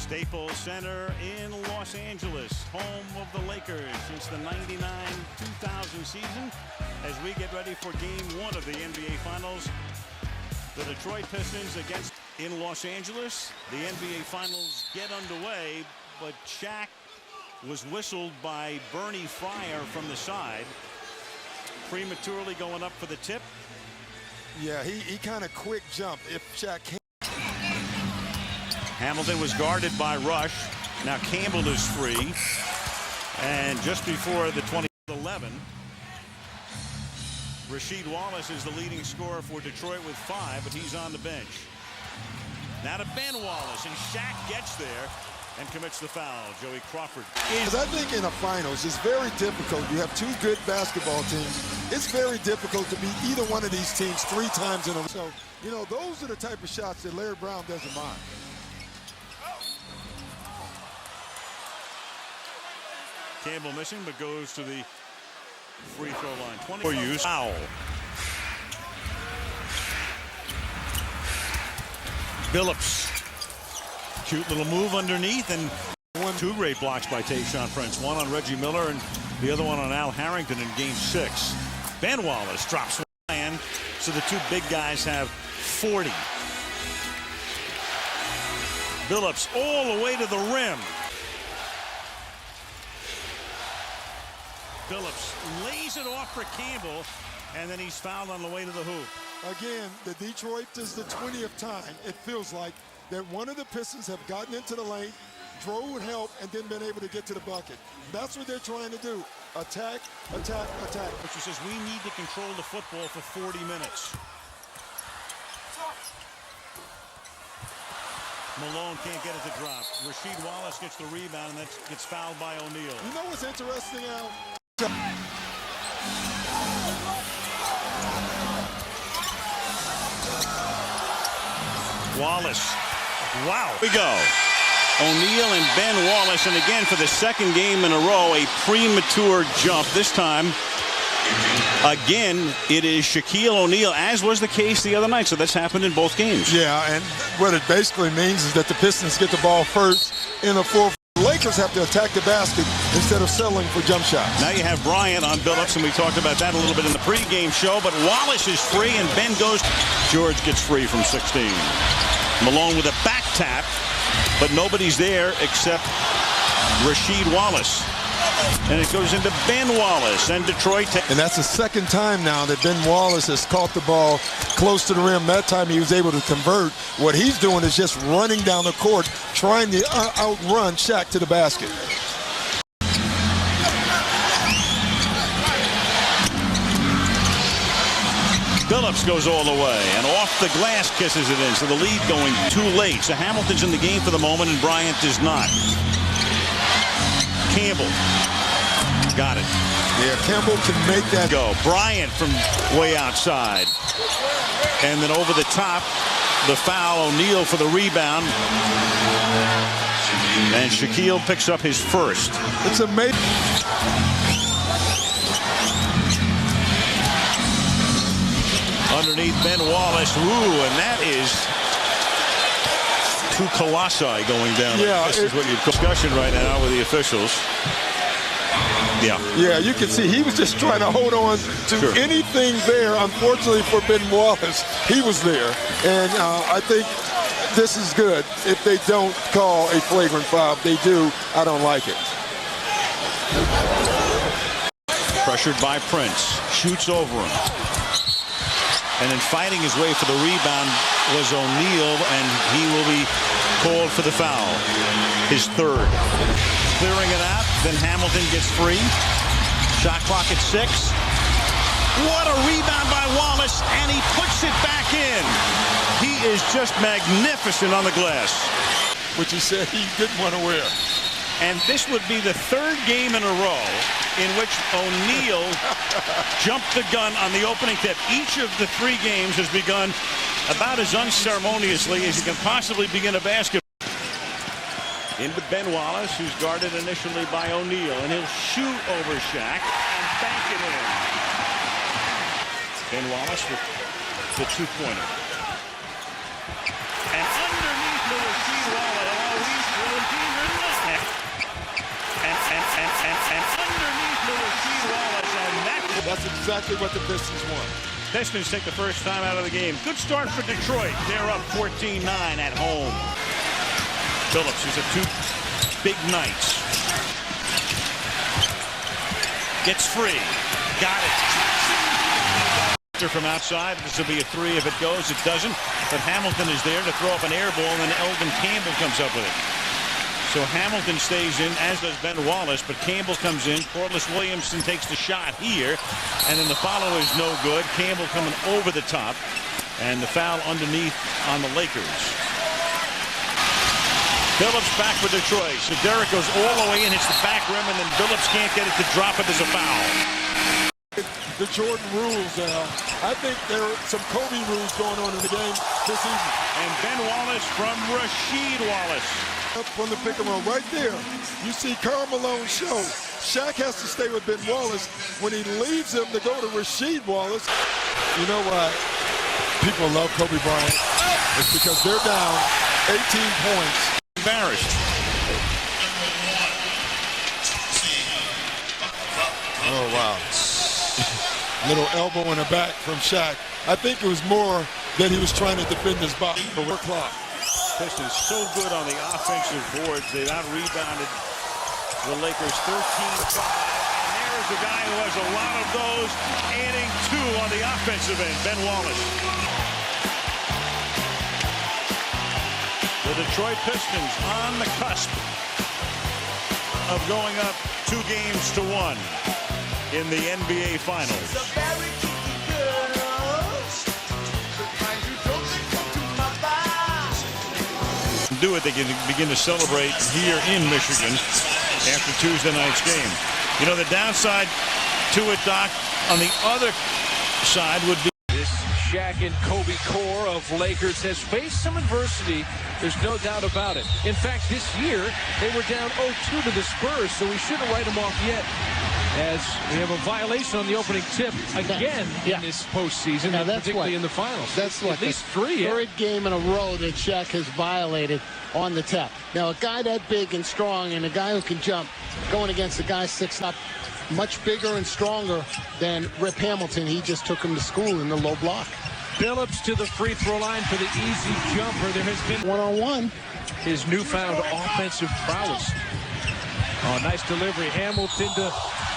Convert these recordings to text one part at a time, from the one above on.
Staples Center in Los Angeles, home of the Lakers since the 99-2000 season, as we get ready for Game 1 of the NBA Finals. The Detroit Pistons against in Los Angeles. The NBA Finals get underway, but Shaq was whistled by Bernie Fryer from the side, prematurely going up for the tip. Yeah, he kind of quick jumped if Shaq can't. Hamilton was guarded by Rush. Now Campbell is free. And just before the 2011, Rasheed Wallace is the leading scorer for Detroit with 5, but he's on the bench. Now to Ben Wallace, and Shaq gets there and commits the foul. Joey Crawford. I think in the finals, it's very difficult. You have two good basketball teams. It's very difficult to beat either one of these teams 3 times in a row. So, you know, those are the type of shots that Larry Brown doesn't mind. Campbell missing, but goes to the free throw line. 24 use. Foul. Billups. Cute little move underneath, and 2 great blocks by Tayshaun Prince. One on Reggie Miller and the other one on Al Harrington in Game 6. Ben Wallace drops one, so the 2 big guys have 40. Billups all the way to the rim. Billups lays it off for Campbell, and then he's fouled on the way to the hoop. Again, the Detroit is the 20th time, it feels like, that one of the Pistons have gotten into the lane, drove with help, and then been able to get to the bucket. That's what they're trying to do. Attack, attack, attack. Which says we need to control the football for 40 minutes. Malone can't get it to drop. Rasheed Wallace gets the rebound, and that gets fouled by O'Neal. You know what's interesting, Al? Wallace. Wow. Here we go. O'Neal and Ben Wallace, and again for the second game in a row, a premature jump. This time, again, it is Shaquille O'Neal, as was the case the other night. So that's happened in both games. Yeah, and what it basically means is that the Pistons get the ball first in the fourth. The Lakers have to attack the basket instead of settling for jump shots. Now you have Bryant on Billups, and we talked about that a little bit in the pregame show, but Wallace is free, and Ben goes. George gets free from 16. Malone with a back tap, but nobody's there except Rasheed Wallace. And it goes into Ben Wallace, and Detroit. And that's the second time now that Ben Wallace has caught the ball close to the rim. That time he was able to convert. What he's doing is just running down the court, trying to outrun Shaq to the basket. Billups goes all the way, and off the glass kisses it in, so the lead going too late. So Hamilton's in the game for the moment, and Bryant is not. Campbell. Got it. Yeah, Campbell can make that go. Bryant from way outside. And then over the top, the foul. O'Neal for the rebound. And Shaquille picks up his first. It's amazing. Underneath Ben Wallace. Woo, and that is 2 colossi going down. Yeah, this is what you're discussing right now with the officials. Yeah, you can see he was just trying to hold on to anything there. Unfortunately for Ben Wallace, he was there. And I think this is good if they don't call a flagrant foul. If they do, I don't like it. Pressured by Prince. Shoots over him. And then fighting his way for the rebound was O'Neal, and he will be called for the foul. His third. Clearing it out, then Hamilton gets free. Shot clock at 6. What a rebound by Wallace, and he puts it back in. He is just magnificent on the glass. Which he said he didn't want to wear. And this would be the 3rd game in a row in which O'Neal jumped the gun on the opening tip. Each of the 3 games has begun about as unceremoniously as you can possibly begin a basketball. In with Ben Wallace, who's guarded initially by O'Neal, and he'll shoot over Shaq and bank it in. Ben Wallace with the 2-pointer. And underneath the Rasheed Wallace, he's And underneath the Rasheed Wallace, and that's exactly what the Pistons want. Pistons take the first time out of the game. Good start for Detroit. They're up 14-9 at home. Billups, who's had 2 big nights. Gets free. Got it. From outside. This will be a 3 if it goes. It doesn't. But Hamilton is there to throw up an air ball, and then Elvin Campbell comes up with it. So Hamilton stays in, as does Ben Wallace, but Campbell comes in. Corliss Williamson takes the shot here, and then the follow is no good. Campbell coming over the top, and the foul underneath on the Lakers. Billups back for Detroit. So Derek goes all the way in, hits the back rim, and then Billups can't get it to drop it as a foul. The Jordan rules, I think there are some Kobe rules going on in the game this evening. And Ben Wallace from Rasheed Wallace. Up from the pick and roll right there, you see Malone show. Shaq has to stay with Ben Wallace. When he leaves him to go to Rasheed Wallace, you know why people love Kobe Bryant? It's because they're down 18 points. Embarrassed. Oh, wow. Little elbow in the back from Shaq. I think it was more that he was trying to defend his body for the clock. Pistons so good on the offensive boards. They've out-rebounded the Lakers 13-5. And there's a guy who has a lot of those, adding 2 on the offensive end, Ben Wallace. The Detroit Pistons on the cusp of going up 2-1 in the NBA Finals. Do it, they can begin to celebrate here in Michigan after Tuesday night's game. You know, the downside to it, Doc, on the other side would be this Shaq and Kobe core of Lakers has faced some adversity. There's no doubt about it. In fact, this year, they were down 0-2 to the Spurs, so we shouldn't write them off yet. As we have a violation on the opening tip again in this postseason, and particularly in the finals. That's what, at least 3. Third game in a row that Shaq has violated on the tap. Now, a guy that big and strong and a guy who can jump going against a guy 6', much bigger and stronger than Rip Hamilton. He just took him to school in the low block. Billups to the free throw line for the easy jumper. There has been one-on-one. His newfound offensive prowess. Oh, nice delivery. Hamilton to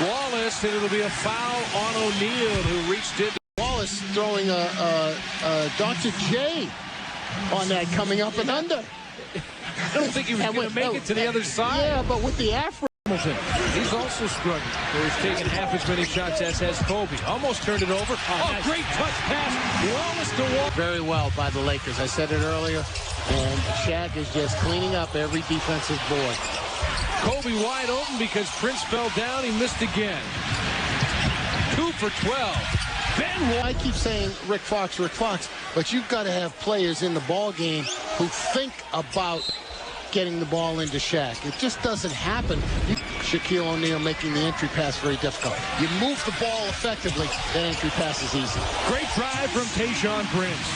Wallace, and it'll be a foul on O'Neal, who reached in. Wallace throwing a Dr. J on that, coming up and under. I don't think he was going to make it to the other side. Yeah, but with the Afro. He's also struggling. He's taken half as many shots as has Kobe. Almost turned it over. Nice. Great touch pass. Wallace to Wallace. Very well by the Lakers. I said it earlier. And Shaq is just cleaning up every defensive board. Kobe wide open because Prince fell down. He missed again. 2 for 12. Ben, I keep saying Rick Fox, but you've got to have players in the ball game who think about getting the ball into Shaq. It just doesn't happen. Shaquille O'Neal making the entry pass very difficult. You move the ball effectively, that entry pass is easy. Great drive from Tayshaun Prince.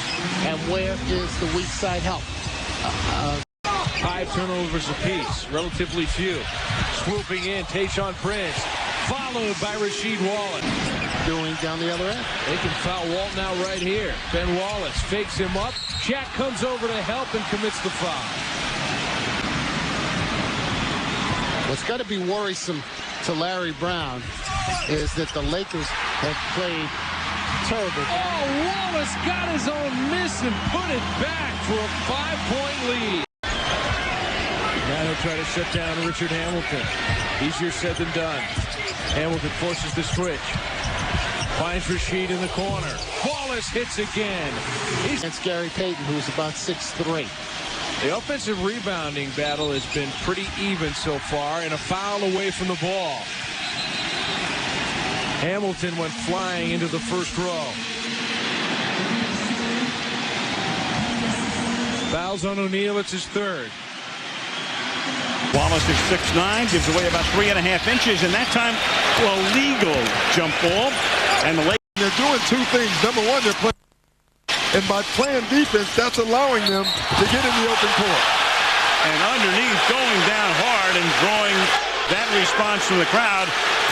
And where is the weak side help? 5 turnovers apiece, relatively few. Swooping in, Tayshaun Prince, followed by Rasheed Wallace. Doing down the other end. They can foul Walt now right here. Ben Wallace fakes him up. Shaq comes over to help and commits the foul. What's got to be worrisome to Larry Brown is that the Lakers have played terrible. Oh, Wallace got his own miss and put it back for a 5-point lead. Now he'll try to shut down Richard Hamilton. Easier said than done. Hamilton forces the switch. Finds Rasheed in the corner. Wallace hits again. Against Gary Payton, who's about 6'3". The offensive rebounding battle has been pretty even so far, and a foul away from the ball. Hamilton went flying into the first row. Fouls on O'Neal, it's his 3rd. Wallace is 6'9", gives away about 3.5 inches, and that time, well, legal jump ball. And the Lakers, they're doing 2 things. Number one, they're playing. And by playing defense, that's allowing them to get in the open court. And underneath, going down hard and drawing That response from the crowd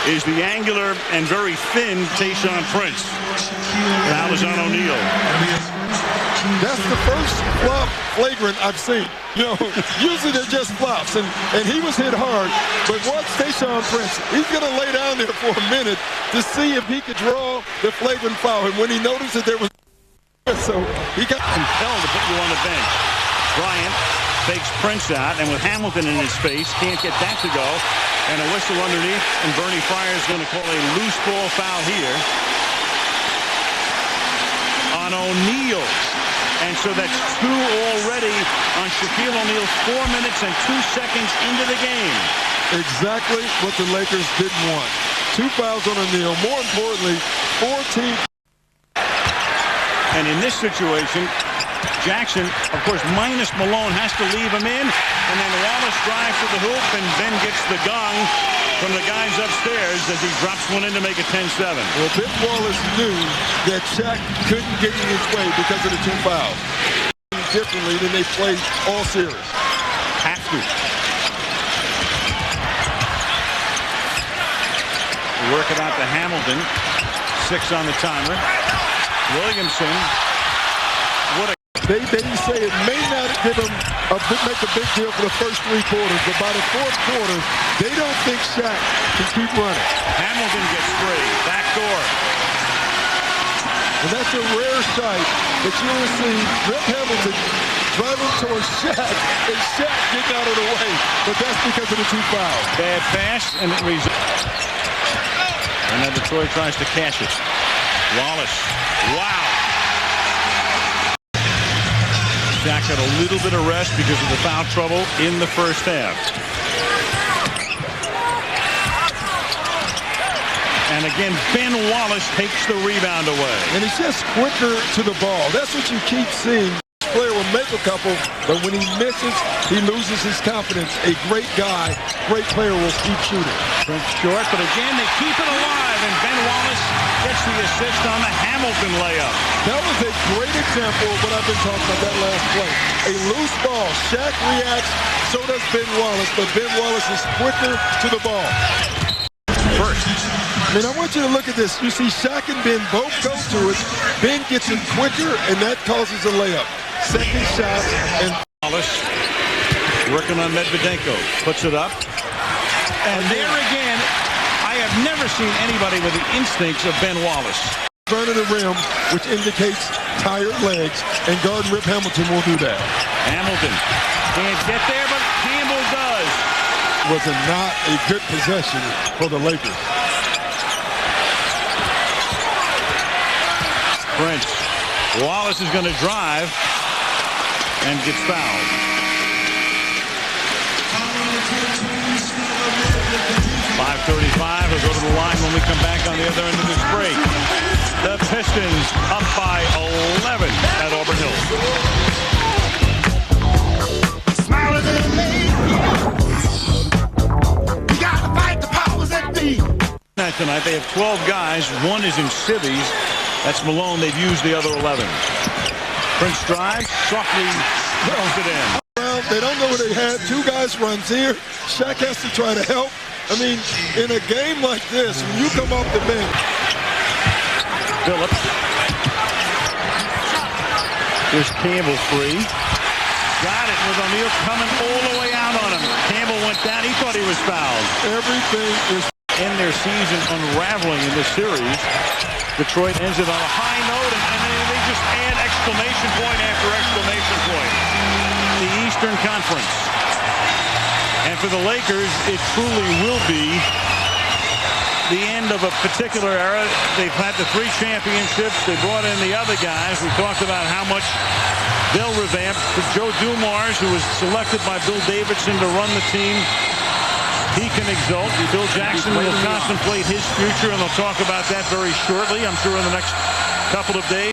is the angular and very thin Tayshaun Prince. Foul is on O'Neal. That's the first flop flagrant I've seen. You know, usually they're just flops, and he was hit hard. But watch Tayshaun Prince. He's going to lay down there for a minute to see if he could draw the flagrant foul. And when he noticed that there was, so he got compelled to put you on the bench. Bryant takes Prince out, and with Hamilton in his face, can't get that to go. And a whistle underneath, and Bernie Fryer is going to call a loose ball foul here on O'Neal. And so that's 2 already on Shaquille O'Neal, 4 minutes and 2 seconds into the game. Exactly what the Lakers didn't want. 2 fouls on O'Neal. More importantly, 14. And in this situation, Jackson, of course, minus Malone, has to leave him in. And then Wallace drives to the hoop, and Ben gets the gong from the guys upstairs as he drops one in to make it 10-7. Well, Ben Wallace knew that Shaq couldn't get in his way because of the 2 fouls. Differently than they played all series. Have to. Work it out to Hamilton. 6 on the timer. Williamson. What a... They say it may not give him make a big deal for the first 3 quarters, but by the 4th quarter, they don't think Shaq can keep running. Hamilton gets free. Back door. And that's a rare sight that you will see Rip Hamilton driving towards Shaq, and Shaq getting out of the way. But that's because of the 2 fouls. Bad pass, and it results. And then Detroit tries to cash it. Wallace. Wow. Shaq had a little bit of rest because of the foul trouble in the first half. And again, Ben Wallace takes the rebound away. And he's just quicker to the ball. That's what you keep seeing. This player will make a couple, but when he misses, he loses his confidence. A great guy, great player will keep shooting. Prince short, but again, they keep it alive, and Ben Wallace gets the assist on the Hamilton layup. That was a great example of what I've been talking about that last play. A loose ball. Shaq reacts, so does Ben Wallace, but Ben Wallace is quicker to the ball. First. I mean, I want you to look at this. You see Shaq and Ben both go to it. Ben gets it quicker, and that causes a layup. Second shot, and Wallace working on Medvedenko. Puts it up. And there again, I have never seen anybody with the instincts of Ben Wallace. Burning the rim, which indicates tired legs, and guard Rip Hamilton will do that. Hamilton can't get there, but Campbell does. Was not a good possession for the Lakers. Prince. Wallace is going to drive and gets fouled. .535. We'll go to the line when we come back on the other end of this break. The Pistons up by 11 at Auburn Hills. We gotta fight the powers that be. Tonight they have 12 guys. 1 is in civvies. That's Malone. They've used the other 11. Prince drives, softly throws it in. Well, they don't know what they had. 2 guys runs here. Shaq has to try to help. I mean, in a game like this, when you come off the bench. Billups. Here's Campbell free. Got it with O'Neal coming all the way out on him. Campbell went down. He thought he was fouled. Everything is in their season unraveling in this series. Detroit ends it on a high note, and they just add exclamation point after exclamation point. The Eastern Conference. And for the Lakers, it truly will be the end of a particular era. They've had the 3 championships. They brought in the other guys. We talked about how much they'll revamp. Joe Dumars, who was selected by Bill Davidson to run the team, he can exult. Bill Jackson will contemplate his future, and they'll talk about that very shortly, I'm sure, in the next couple of days.